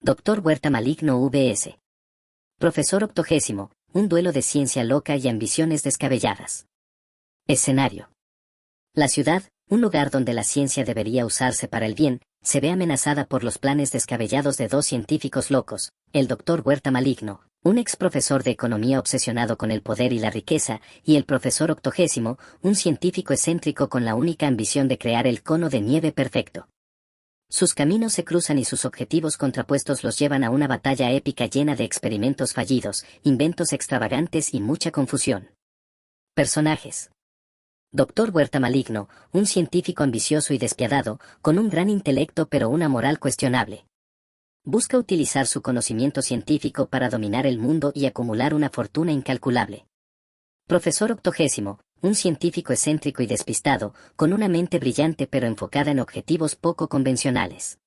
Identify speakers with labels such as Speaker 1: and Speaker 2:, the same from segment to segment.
Speaker 1: Doctor Huerta Maligno vs. Profesor Octogésimo, un duelo de ciencia loca y ambiciones descabelladas. Escenario. La ciudad, un lugar donde la ciencia debería usarse para el bien, se ve amenazada por los planes descabellados de dos científicos locos, el Doctor Huerta Maligno, un ex profesor de economía obsesionado con el poder y la riqueza, y el Profesor Octogésimo, un científico excéntrico con la única ambición de crear el cono de nieve perfecto. Sus caminos se cruzan y sus objetivos contrapuestos los llevan a una batalla épica llena de experimentos fallidos, inventos extravagantes y mucha confusión. Personajes. Doctor Huerta Maligno, un científico ambicioso y despiadado, con un gran intelecto pero una moral cuestionable. Busca utilizar su conocimiento científico para dominar el mundo y acumular una fortuna incalculable. Profesor Octogésimo, un científico excéntrico y despistado, con una mente brillante pero enfocada en objetivos poco convencionales.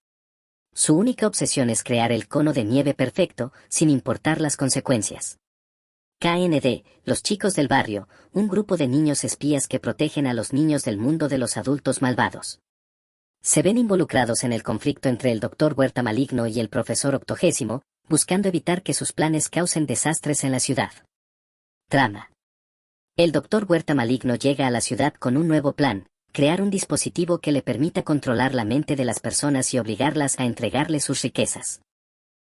Speaker 1: Su única obsesión es crear el cono de nieve perfecto, sin importar las consecuencias. KND, los chicos del barrio, un grupo de niños espías que protegen a los niños del mundo de los adultos malvados. Se ven involucrados en el conflicto entre el Doctor Huerta Maligno y el Profesor Octogésimo, buscando evitar que sus planes causen desastres en la ciudad. Trama. El Doctor Huerta Maligno llega a la ciudad con un nuevo plan: crear un dispositivo que le permita controlar la mente de las personas y obligarlas a entregarle sus riquezas.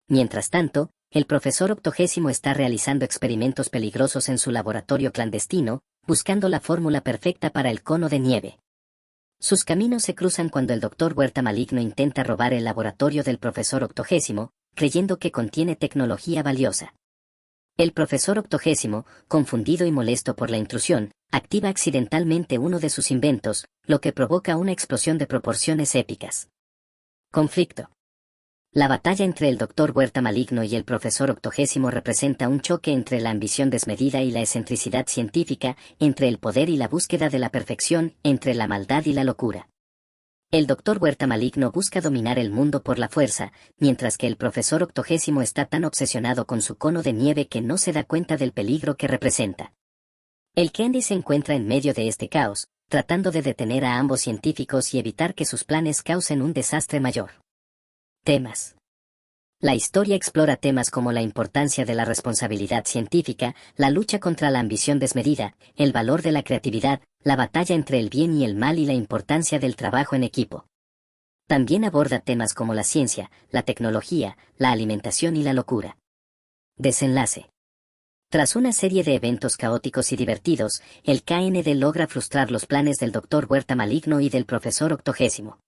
Speaker 1: Mientras tanto, el Profesor Octogésimo está realizando experimentos peligrosos en su laboratorio clandestino, buscando la fórmula perfecta para el cono de nieve. Sus caminos se cruzan cuando el Doctor Huerta Maligno intenta robar el laboratorio del Profesor Octogésimo, creyendo que contiene tecnología valiosa. El Profesor Octogésimo, confundido y molesto por la intrusión, activa accidentalmente uno de sus inventos, lo que provoca una explosión de proporciones épicas. Conflicto. La batalla entre el Doctor Huerta Maligno y el Profesor Octogésimo representa un choque entre la ambición desmedida y la excentricidad científica, entre el poder y la búsqueda de la perfección, entre la maldad y la locura. El Doctor Huerta Maligno busca dominar el mundo por la fuerza, mientras que el Profesor Octogésimo está tan obsesionado con su cono de nieve que no se da cuenta del peligro que representa. El Candy se encuentra en medio de este caos, tratando de detener a ambos científicos y evitar que sus planes causen un desastre mayor. Temas. La historia explora temas como la importancia de la responsabilidad científica, la lucha contra la ambición desmedida, el valor de la creatividad, la batalla entre el bien y el mal y la importancia del trabajo en equipo. También aborda temas como la ciencia, la tecnología, la alimentación y la locura. Desenlace. Tras una serie de eventos caóticos y divertidos, el KND logra frustrar los planes del Doctor Huerta Maligno y del Profesor Octogésimo.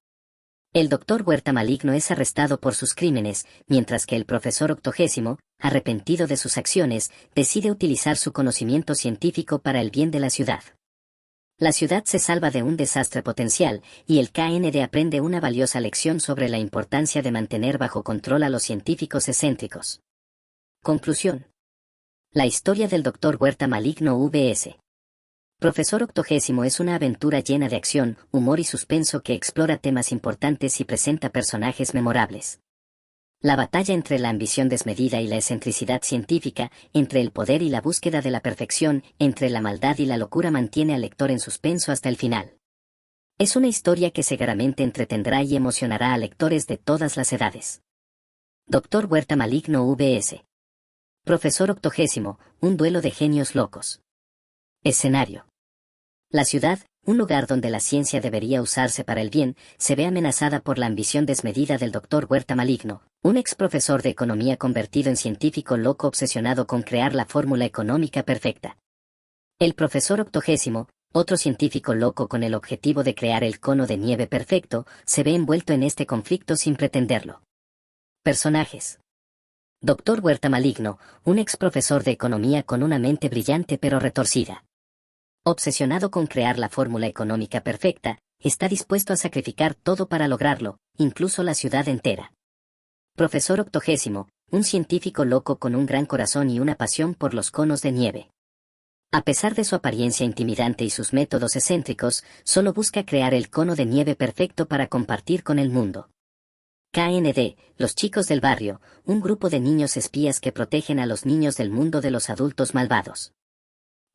Speaker 1: El Doctor Huerta Maligno es arrestado por sus crímenes, mientras que el Profesor Octogésimo, arrepentido de sus acciones, decide utilizar su conocimiento científico para el bien de la ciudad. La ciudad se salva de un desastre potencial, y el KND aprende una valiosa lección sobre la importancia de mantener bajo control a los científicos excéntricos. Conclusión. La historia del Doctor Huerta Maligno vs. Profesor Octogésimo es una aventura llena de acción, humor y suspenso que explora temas importantes y presenta personajes memorables. La batalla entre la ambición desmedida y la excentricidad científica, entre el poder y la búsqueda de la perfección, entre la maldad y la locura mantiene al lector en suspenso hasta el final. Es una historia que seguramente entretendrá y emocionará a lectores de todas las edades. Doctor Huerta Maligno vs. Profesor Octogésimo, un duelo de genios locos. Escenario. La ciudad, un lugar donde la ciencia debería usarse para el bien, se ve amenazada por la ambición desmedida del Doctor Huerta Maligno, un ex profesor de economía convertido en científico loco obsesionado con crear la fórmula económica perfecta. El Profesor Octogésimo, otro científico loco con el objetivo de crear el cono de nieve perfecto, se ve envuelto en este conflicto sin pretenderlo. Personajes. Doctor Huerta Maligno, un ex profesor de economía con una mente brillante pero retorcida. Obsesionado con crear la fórmula económica perfecta, está dispuesto a sacrificar todo para lograrlo, incluso la ciudad entera. Profesor Octogésimo, un científico loco con un gran corazón y una pasión por los conos de nieve. A pesar de su apariencia intimidante y sus métodos excéntricos, solo busca crear el cono de nieve perfecto para compartir con el mundo. KND, los chicos del barrio, un grupo de niños espías que protegen a los niños del mundo de los adultos malvados.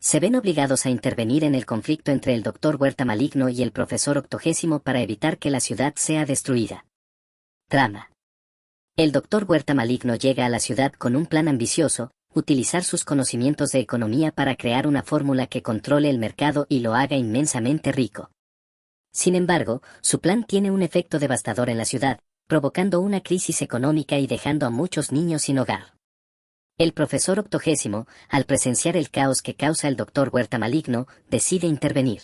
Speaker 1: Se ven obligados a intervenir en el conflicto entre el Doctor Huerta Maligno y el Profesor Octogésimo para evitar que la ciudad sea destruida. Trama. El doctor Huerta Maligno llega a la ciudad con un plan ambicioso: utilizar sus conocimientos de economía para crear una fórmula que controle el mercado y lo haga inmensamente rico. Sin embargo, su plan tiene un efecto devastador en la ciudad, provocando una crisis económica y dejando a muchos niños sin hogar. El profesor 80, al presenciar el caos que causa el doctor Huerta Maligno, decide intervenir.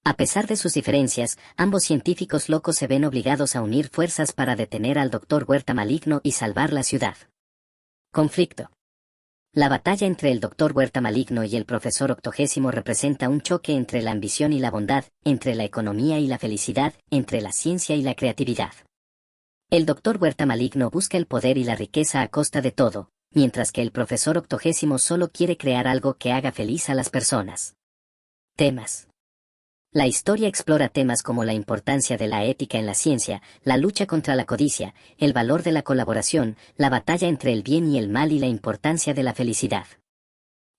Speaker 1: A pesar de sus diferencias, ambos científicos locos se ven obligados a unir fuerzas para detener al doctor Huerta Maligno y salvar la ciudad. Conflicto. La batalla entre el doctor Huerta Maligno y el profesor 80 representa un choque entre la ambición y la bondad, entre la economía y la felicidad, entre la ciencia y la creatividad. El doctor Huerta Maligno busca el poder y la riqueza a costa de todo, mientras que el profesor 80 solo quiere crear algo que haga feliz a las personas. Temas. La historia explora temas como la importancia de la ética en la ciencia, la lucha contra la codicia, el valor de la colaboración, la batalla entre el bien y el mal y la importancia de la felicidad.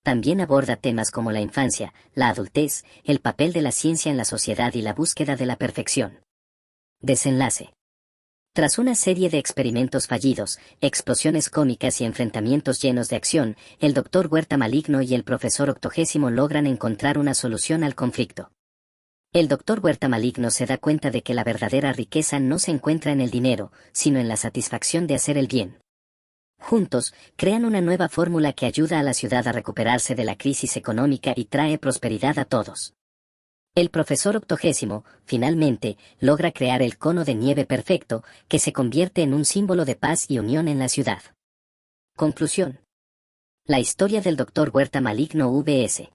Speaker 1: También aborda temas como la infancia, la adultez, el papel de la ciencia en la sociedad y la búsqueda de la perfección. Desenlace. Tras una serie de experimentos fallidos, explosiones cómicas y enfrentamientos llenos de acción, el doctor Huerta Maligno y el profesor 80 logran encontrar una solución al conflicto. El doctor Huerta Maligno se da cuenta de que la verdadera riqueza no se encuentra en el dinero, sino en la satisfacción de hacer el bien. Juntos, crean una nueva fórmula que ayuda a la ciudad a recuperarse de la crisis económica y trae prosperidad a todos. El profesor 80, finalmente, logra crear el cono de nieve perfecto, que se convierte en un símbolo de paz y unión en la ciudad. Conclusión. La historia del doctor Huerta Maligno vs.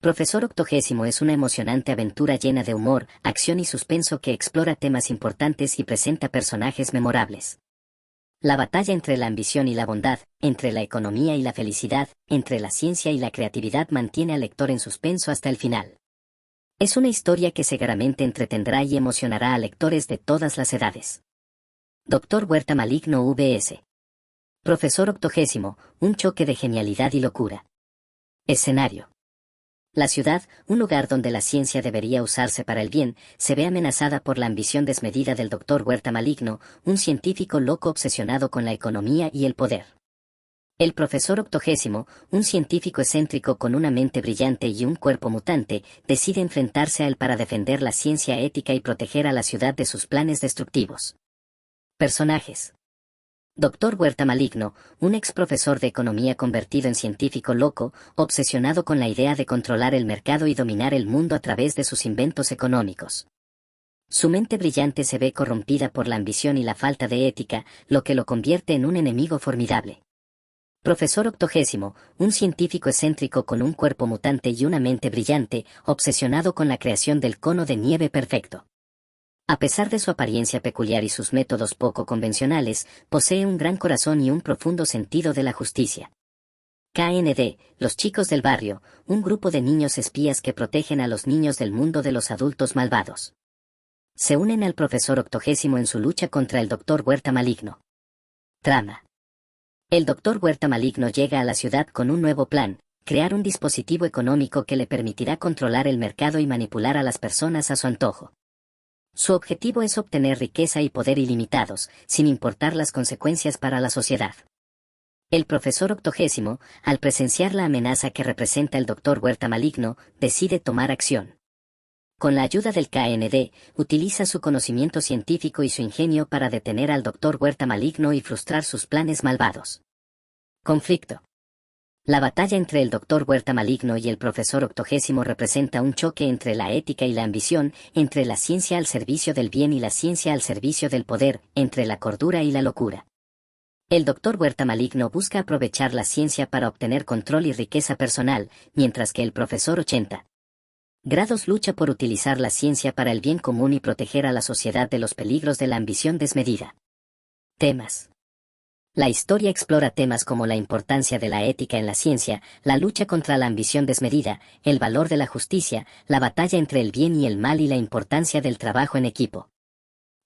Speaker 1: Profesor 80 es una emocionante aventura llena de humor, acción y suspenso que explora temas importantes y presenta personajes memorables. La batalla entre la ambición y la bondad, entre la economía y la felicidad, entre la ciencia y la creatividad mantiene al lector en suspenso hasta el final. Es una historia que seguramente entretendrá y emocionará a lectores de todas las edades. Doctor Huerta Maligno vs. Profesor 80, un choque de genialidad y locura. Escenario. La ciudad, un lugar donde la ciencia debería usarse para el bien, se ve amenazada por la ambición desmedida del doctor Huerta Maligno, un científico loco obsesionado con la economía y el poder. El profesor 80, un científico excéntrico con una mente brillante y un cuerpo mutante, decide enfrentarse a él para defender la ciencia ética y proteger a la ciudad de sus planes destructivos. Personajes. Doctor Huerta Maligno, un ex profesor de economía convertido en científico loco, obsesionado con la idea de controlar el mercado y dominar el mundo a través de sus inventos económicos. Su mente brillante se ve corrompida por la ambición y la falta de ética, lo que lo convierte en un enemigo formidable. Profesor 80, un científico excéntrico con un cuerpo mutante y una mente brillante, obsesionado con la creación del cono de nieve perfecto. A pesar de su apariencia peculiar y sus métodos poco convencionales, posee un gran corazón y un profundo sentido de la justicia. KND, los chicos del barrio, un grupo de niños espías que protegen a los niños del mundo de los adultos malvados. Se unen al profesor 80 en su lucha contra el doctor Huerta Maligno. Trama. El doctor Huerta Maligno llega a la ciudad con un nuevo plan: crear un dispositivo económico que le permitirá controlar el mercado y manipular a las personas a su antojo. Su objetivo es obtener riqueza y poder ilimitados, sin importar las consecuencias para la sociedad. El profesor 80, al presenciar la amenaza que representa el doctor Huerta Maligno, decide tomar acción. Con la ayuda del KND, utiliza su conocimiento científico y su ingenio para detener al doctor Huerta Maligno y frustrar sus planes malvados. Conflicto. La batalla entre el doctor Huerta Maligno y el profesor 80 representa un choque entre la ética y la ambición, entre la ciencia al servicio del bien y la ciencia al servicio del poder, entre la cordura y la locura. El doctor Huerta Maligno busca aprovechar la ciencia para obtener control y riqueza personal, mientras que el profesor 80 grados lucha por utilizar la ciencia para el bien común y proteger a la sociedad de los peligros de la ambición desmedida. Temas. La historia explora temas como la importancia de la ética en la ciencia, la lucha contra la ambición desmedida, el valor de la justicia, la batalla entre el bien y el mal y la importancia del trabajo en equipo.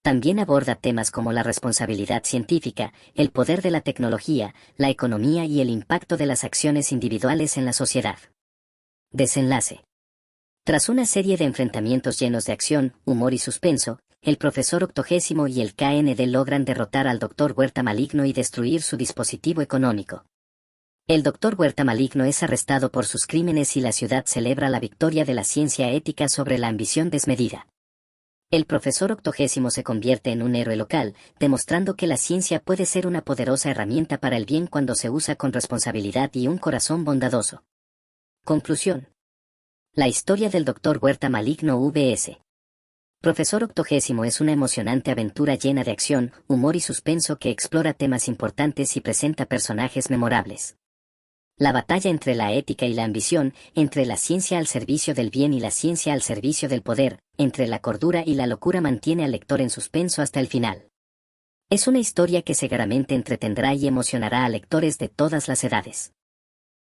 Speaker 1: También aborda temas como la responsabilidad científica, el poder de la tecnología, la economía y el impacto de las acciones individuales en la sociedad. Desenlace. Tras una serie de enfrentamientos llenos de acción, humor y suspenso, el profesor Octogésimo y el KND logran derrotar al Dr. Huerta Maligno y destruir su dispositivo económico. El Dr. Huerta Maligno es arrestado por sus crímenes y la ciudad celebra la victoria de la ciencia ética sobre la ambición desmedida. El profesor Octogésimo se convierte en un héroe local, demostrando que la ciencia puede ser una poderosa herramienta para el bien cuando se usa con responsabilidad y un corazón bondadoso. Conclusión. La historia del Dr. Huerta Maligno vs. Profesor Octogésimo es una emocionante aventura llena de acción, humor y suspenso que explora temas importantes y presenta personajes memorables. La batalla entre la ética y la ambición, entre la ciencia al servicio del bien y la ciencia al servicio del poder, entre la cordura y la locura mantiene al lector en suspenso hasta el final. Es una historia que seguramente entretendrá y emocionará a lectores de todas las edades.